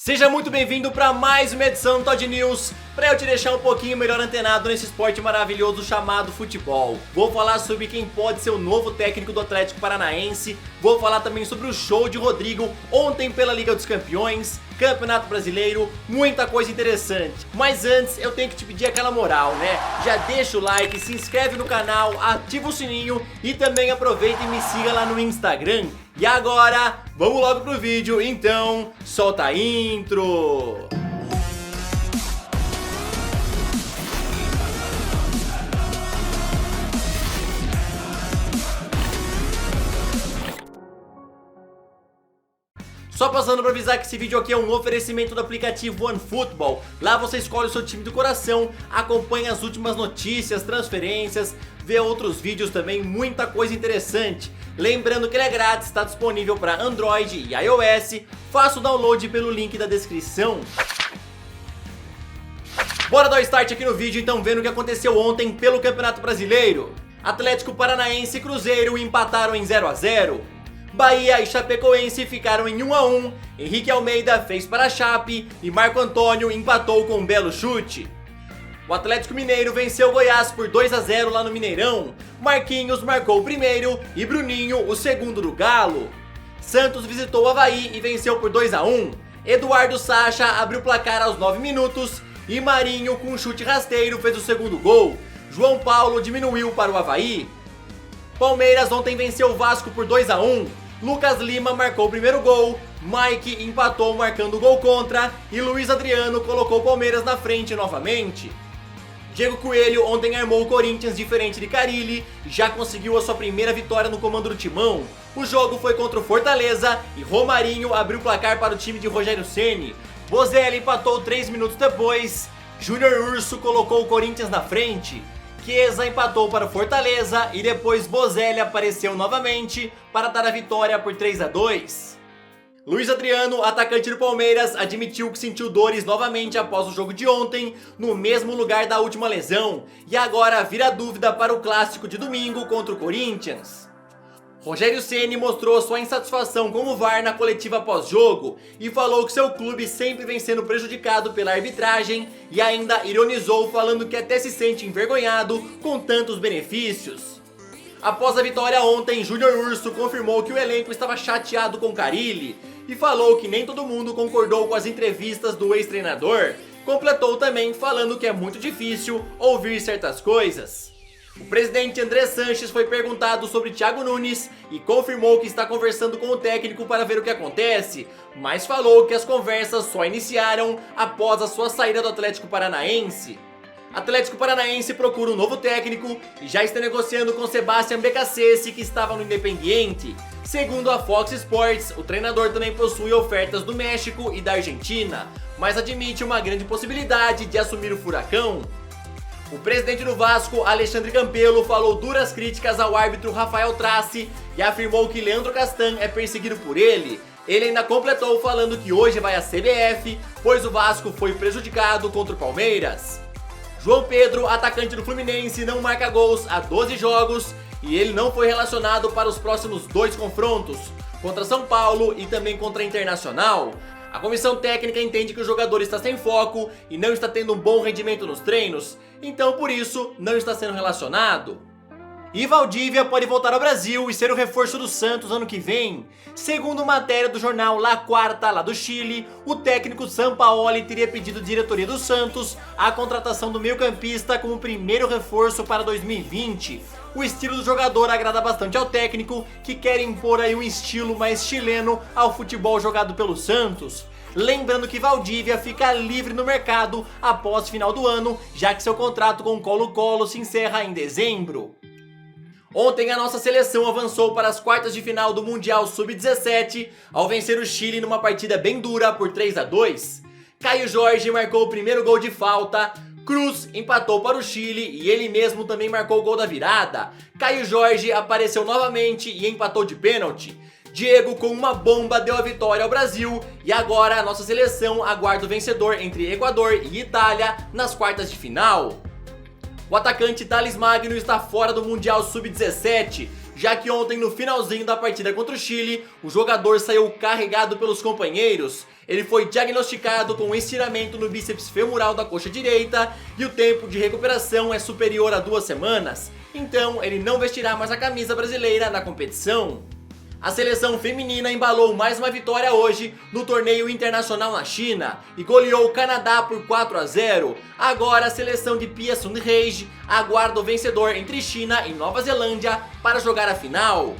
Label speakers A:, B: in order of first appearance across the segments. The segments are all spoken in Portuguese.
A: Seja muito bem-vindo para mais uma edição do Todd News, para eu te deixar um pouquinho melhor antenado nesse esporte maravilhoso chamado futebol. Vou falar sobre quem pode ser o novo técnico do Atlético Paranaense, vou falar também sobre o show de Rodrigo ontem pela Liga dos Campeões, Campeonato Brasileiro, muita coisa interessante. Mas antes eu tenho que te pedir aquela moral, né? Já deixa o like, se inscreve no canal, ativa o sininho e também aproveita e me siga lá no Instagram. E agora, vamos logo pro vídeo, então solta a intro! Só passando para avisar que esse vídeo aqui é um oferecimento do aplicativo OneFootball. Lá você escolhe o seu time do coração, acompanha as últimas notícias, transferências, vê outros vídeos também, muita coisa interessante. Lembrando que ele é grátis, está disponível para Android e iOS. Faça o download pelo link da descrição. Bora dar o start aqui no vídeo então, vendo o que aconteceu ontem pelo Campeonato Brasileiro. Atlético Paranaense e Cruzeiro empataram em 0 a 0. Bahia e Chapecoense ficaram em 1 a 1. Henrique Almeida fez para a Chape e Marco Antônio empatou com um belo chute. O Atlético Mineiro venceu o Goiás por 2 a 0 lá no Mineirão. Marquinhos marcou o primeiro e Bruninho o segundo do Galo. Santos visitou o Avaí e venceu por 2 a 1. Eduardo Sacha abriu o placar aos 9 minutos e Marinho com um chute rasteiro fez o segundo gol. João Paulo diminuiu para o Avaí. Palmeiras ontem venceu o Vasco por 2 a 1. Lucas Lima marcou o primeiro gol, Mike empatou marcando o gol contra e Luiz Adriano colocou o Palmeiras na frente novamente. Diego Coelho ontem armou o Corinthians diferente de Carille, já conseguiu a sua primeira vitória no comando do Timão. O jogo foi contra o Fortaleza e Romarinho abriu o placar para o time de Rogério Ceni. Bozelli empatou 3 minutos depois, Júnior Urso colocou o Corinthians na frente. Chiesa empatou para o Fortaleza e depois Bozelli apareceu novamente para dar a vitória por 3 a 2. Luiz Adriano, atacante do Palmeiras, admitiu que sentiu dores novamente após o jogo de ontem, no mesmo lugar da última lesão, e agora vira dúvida para o clássico de domingo contra o Corinthians. Rogério Ceni mostrou sua insatisfação com o VAR na coletiva pós-jogo e falou que seu clube sempre vem sendo prejudicado pela arbitragem e ainda ironizou falando que até se sente envergonhado com tantos benefícios. Após a vitória ontem, Júnior Urso confirmou que o elenco estava chateado com Carille e falou que nem todo mundo concordou com as entrevistas do ex-treinador. Completou também falando que é muito difícil ouvir certas coisas. O presidente André Sanches foi perguntado sobre Thiago Nunes e confirmou que está conversando com o técnico para ver o que acontece, mas falou que as conversas só iniciaram após a sua saída do Atlético Paranaense. Atlético Paranaense procura um novo técnico e já está negociando com Sebastián Beccacece, que estava no Independiente. Segundo a Fox Sports, o treinador também possui ofertas do México e da Argentina, mas admite uma grande possibilidade de assumir o Furacão. O presidente do Vasco, Alexandre Campelo, falou duras críticas ao árbitro Rafael Trace e afirmou que Leandro Castan é perseguido por ele. Ele ainda completou falando que hoje vai à CBF, pois o Vasco foi prejudicado contra o Palmeiras. João Pedro, atacante do Fluminense, não marca gols há 12 jogos e ele não foi relacionado para os próximos 2 confrontos, contra São Paulo e também contra a Internacional. A comissão técnica entende que o jogador está sem foco e não está tendo um bom rendimento nos treinos, então por isso não está sendo relacionado. E Valdívia pode voltar ao Brasil e ser o reforço do Santos ano que vem. Segundo matéria do jornal La Quarta, lá do Chile, o técnico Sampaoli teria pedido à diretoria do Santos a contratação do meio-campista como primeiro reforço para 2020. O estilo do jogador agrada bastante ao técnico, que quer impor aí um estilo mais chileno ao futebol jogado pelo Santos. Lembrando que Valdívia fica livre no mercado após o final do ano, já que seu contrato com o Colo-Colo se encerra em dezembro. Ontem a nossa seleção avançou para as quartas de final do Mundial Sub-17 ao vencer o Chile numa partida bem dura por 3 a 2. Caio Jorge marcou o primeiro gol de falta, Cruz empatou para o Chile e ele mesmo também marcou o gol da virada. Caio Jorge apareceu novamente e empatou de pênalti. Diego com uma bomba deu a vitória ao Brasil e agora a nossa seleção aguarda o vencedor entre Equador e Itália nas quartas de final. O atacante Thales Magno está fora do Mundial Sub-17. já que ontem no finalzinho da partida contra o Chile, o jogador saiu carregado pelos companheiros. Ele foi diagnosticado com um estiramento no bíceps femoral da coxa direita e o tempo de recuperação é superior a 2 semanas, então ele não vestirá mais a camisa brasileira na competição. A seleção feminina embalou mais uma vitória hoje no torneio internacional na China e goleou o Canadá por 4-0. Agora a seleção de Pia Sundhage aguarda o vencedor entre China e Nova Zelândia para jogar a final.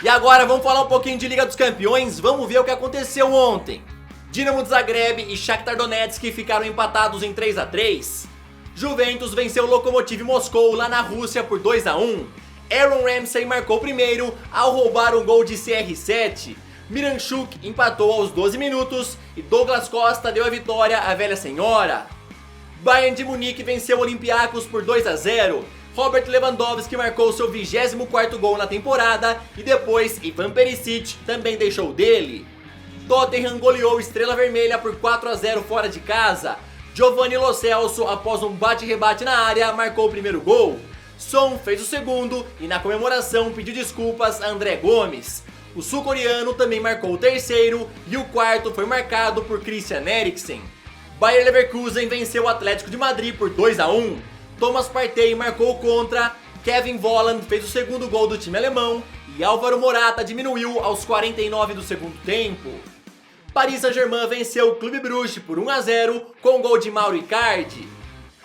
A: E agora vamos falar um pouquinho de Liga dos Campeões, vamos ver o que aconteceu ontem. Dinamo de Zagreb e Shakhtar Donetsk ficaram empatados em 3-3. Juventus venceu o Lokomotiv Moscou lá na Rússia por 2-1. Aaron Ramsey marcou primeiro ao roubar um gol de CR7. Miranchuk empatou aos 12 minutos e Douglas Costa deu a vitória à velha senhora. Bayern de Munique venceu o Olympiacos por 2-0. Robert Lewandowski marcou seu 24º gol na temporada e depois Ivan Perisic também deixou o dele. Tottenham goleou Estrela Vermelha por 4-0 fora de casa. Giovanni Lo Celso, após um bate-rebate na área, marcou o primeiro gol. Son fez o segundo e na comemoração pediu desculpas a André Gomes. O sul-coreano também marcou o terceiro e o quarto foi marcado por Christian Eriksen. Bayer Leverkusen venceu o Atlético de Madrid por 2-1. Thomas Partey marcou contra, Kevin Volland fez o segundo gol do time alemão e Álvaro Morata diminuiu aos 49 do segundo tempo. Paris Saint-Germain venceu o Clube Brugge por 1-0 com o gol de Mauro Icardi.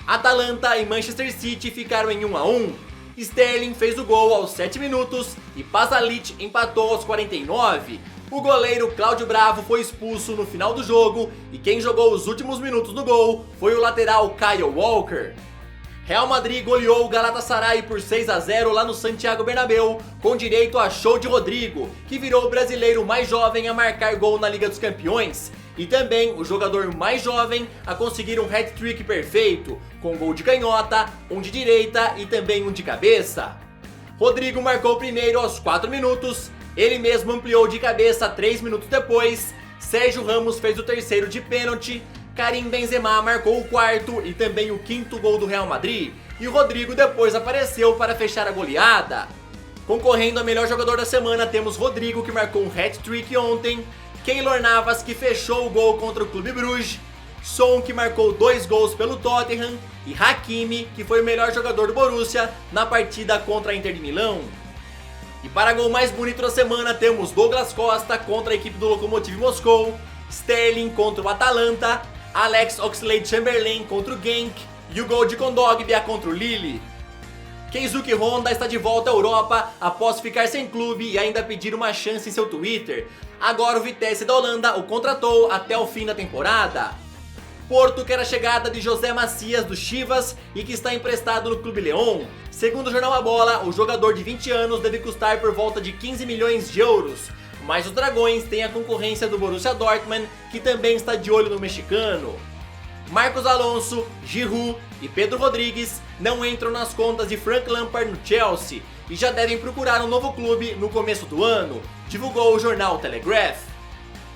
A: Atalanta e Manchester City ficaram em 1-1. Sterling fez o gol aos 7 minutos e Pasalic empatou aos 49. O goleiro Cláudio Bravo foi expulso no final do jogo e quem jogou os últimos minutos no gol foi o lateral Kyle Walker. Real Madrid goleou o Galatasaray por 6-0 lá no Santiago Bernabéu, com direito a show de Rodrigo, que virou o brasileiro mais jovem a marcar gol na Liga dos Campeões, e também o jogador mais jovem a conseguir um hat-trick perfeito, com um gol de canhota, um de direita e também um de cabeça. Rodrigo marcou o primeiro aos 4 minutos, ele mesmo ampliou de cabeça 3 minutos depois, Sérgio Ramos fez o terceiro de pênalti, Karim Benzema marcou o quarto e também o quinto gol do Real Madrid, e o Rodrigo depois apareceu para fechar a goleada. Concorrendo a melhor jogador da semana temos Rodrigo, que marcou um hat-trick ontem, Keylor Navas, que fechou o gol contra o Clube Brugge, Son, que marcou 2 gols pelo Tottenham, e Hakimi, que foi o melhor jogador do Borussia na partida contra a Inter de Milão. E para gol mais bonito da semana temos Douglas Costa contra a equipe do Lokomotiv Moscou, Sterling contra o Atalanta, Alex Oxlade-Chamberlain contra o Genk e o gol de Kondogbia contra o Lille. Keisuke Honda está de volta à Europa após ficar sem clube e ainda pedir uma chance em seu Twitter. Agora o Vitesse da Holanda o contratou até o fim da temporada. Porto quer a chegada de José Macias do Chivas e que está emprestado no Clube León. Segundo o jornal A Bola, o jogador de 20 anos deve custar por volta de 15 milhões de euros. Mas os Dragões têm a concorrência do Borussia Dortmund, que também está de olho no mexicano. Marcos Alonso, Giroud e Pedro Rodrigues não entram nas contas de Frank Lampard no Chelsea e já devem procurar um novo clube no começo do ano, divulgou o jornal Telegraph.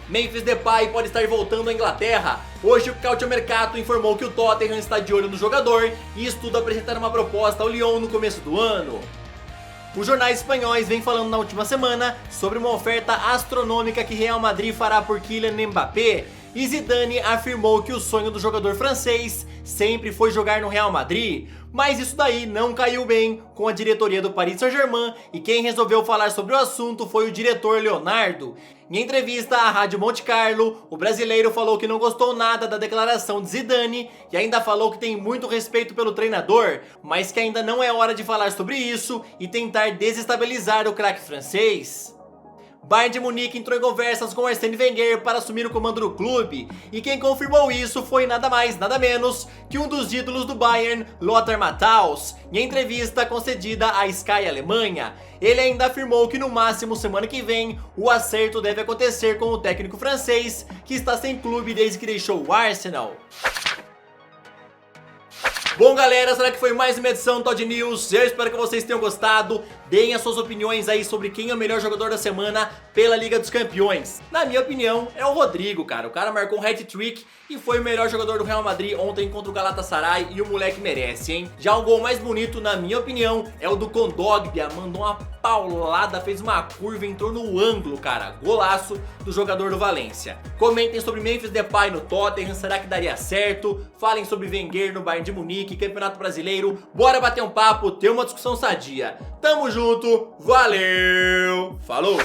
A: Memphis Depay pode estar voltando à Inglaterra. Hoje o Calciomercato informou que o Tottenham está de olho no jogador e estuda apresentar uma proposta ao Lyon no começo do ano. Os jornais espanhóis vêm falando na última semana sobre uma oferta astronômica que Real Madrid fará por Kylian Mbappé, e Zidane afirmou que o sonho do jogador francês sempre foi jogar no Real Madrid, mas isso daí não caiu bem com a diretoria do Paris Saint-Germain e quem resolveu falar sobre o assunto foi o diretor Leonardo. Em entrevista à Rádio Monte Carlo, o brasileiro falou que não gostou nada da declaração de Zidane e ainda falou que tem muito respeito pelo treinador, mas que ainda não é hora de falar sobre isso e tentar desestabilizar o craque francês. Bayern de Munique entrou em conversas com Arsène Wenger para assumir o comando do clube, e quem confirmou isso foi nada mais, nada menos que um dos ídolos do Bayern, Lothar Matthaus, em entrevista concedida à Sky Alemanha. Ele ainda afirmou que no máximo semana que vem o acerto deve acontecer com o técnico francês, que está sem clube desde que deixou o Arsenal. Bom galera, será que foi mais uma edição do Todd News? Eu espero que vocês tenham gostado. Deem as suas opiniões aí sobre quem é o melhor jogador da semana pela Liga dos Campeões. Na minha opinião, é o Rodrigo, cara. O cara marcou um hat-trick e foi o melhor jogador do Real Madrid ontem contra o Galatasaray e o moleque merece, hein? Já o gol mais bonito, na minha opinião, é o do Kondogbia. Mandou uma paulada, fez uma curva, entrou no ângulo, cara. Golaço do jogador do Valência. Comentem sobre Memphis Depay no Tottenham, será que daria certo? Falem sobre Wenger no Bayern de Munique, Campeonato Brasileiro. Bora bater um papo, ter uma discussão sadia. Tamo junto, valeu, falou!